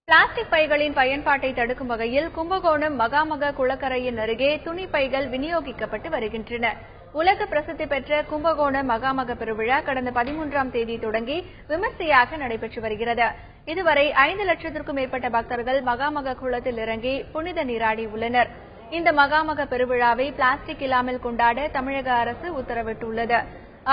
Plastic பைகளின் பயன்பாட்டை தடுக்கும் வகையில் கும்பகோணம் மகாமக குளக்கரையின் அருகே துணி பைகள் விநியோகிக்கப்பட்டு வருகின்றன. உலக பிரசித்தி பெற்ற கும்பகோணம் மகாமக பெருவிழா கடந்த 13ஆம் தேதி தொடங்கி விமர்சையாக நடைபெற்று வருகிறது. இதுவரை 5 லட்சத்திற்கும் மேற்பட்ட பக்தர்கள் மகாமக குளத்தில் இறங்கி புனித நீராடி உள்ளனர். இந்த மகாமக பெருவிழாவை பிளாஸ்டிக் இல்லாமல் கொண்டாட தமிழக அரசு உத்தரவிட்டுள்ளது.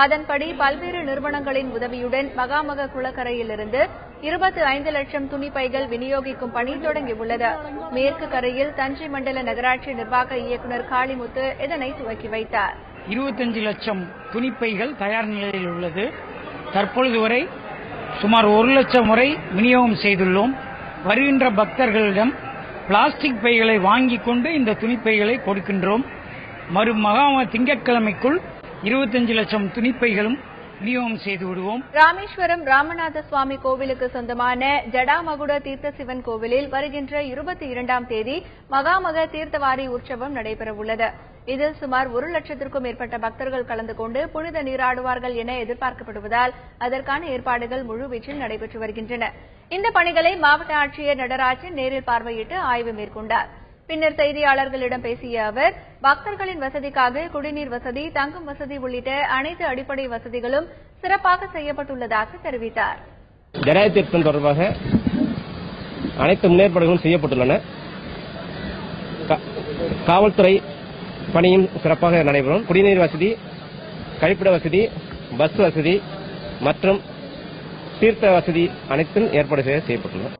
அதன்படி பல்வேறு நிறுவனங்களின் உதவியுடன் மகாமக குளக்கரையிலிருந்து 25 லட்சம் துணி பைகள் விநியோகிக்கும் பணி தொடங்கியுள்ளது. மேற்கு கரையில் தஞ்சை மண்டல நகராட்சி நிர்வாக இயக்குநர் காளிமுத்து இதனை துவக்கி வைத்தார். 25 லட்சம் துணிப்பைகள் தயார் நிலையில் உள்ளது. தற்பொழுது வரை சுமார் 1 லட்சம் வரை விநியோகம் செய்துள்ளோம். வருகின்ற பக்தர்களிடம் பிளாஸ்டிக் பைகளை வாங்கிக் கொண்டு இந்த துணிப்பைகளை கொடுக்கின்றோம். மகாமக திங்கட்கிழமைக்குள் 25 லட்சம் துணிப்பைகளும் விநியோகம் செய்து விடுவோம். ராமேஸ்வரம் ராமநாத சுவாமி கோவிலுக்கு சொந்தமான ஜடாமகுட தீர்த்த சிவன் கோவிலில் வருகின்ற 22ஆம் தேதி மகாமக தீர்த்தவாரி உற்சவம் நடைபெறவுள்ளது. இதில் சுமார் 1 லட்சத்திற்கும் மேற்பட்ட பக்தர்கள் கலந்து கொண்டு புனித நீராடுவார்கள் என எதிர்பார்க்கப்படுவதால் அதற்கான ஏற்பாடுகள் முழுவீச்சில் நடைபெற்று வருகின்றன. இந்த பணிகளை மாவட்ட ஆட்சியர் நடராஜன் நேரில் பார்வையிட்டு ஆய்வு மேற்கொண்டார். பின்னர் செய்தியாளர்களிடம் பேசிய அவர், பக்தர்களின் வசதிக்காக குடிநீர் வசதி, தங்கும் வசதி உள்ளிட்ட அனைத்து அடிப்படை வசதிகளும் சிறப்பாக செய்யப்பட்டுள்ளதாக தெரிவித்தார். ஜடாய தீர்த்தம் தொடர்பாக அனைத்து முன்னேற்பாடுகளும் செய்யப்பட்டுள்ளன. காவல்துறை பணியும் சிறப்பாக நடைபெறும். குடிநீர் வசதி, கழிப்பிட வசதி, பஸ் வசதி மற்றும் தீர்த்த வசதி அனைத்தும் ஏற்பாடு செய்யப்பட்டுள்ளன.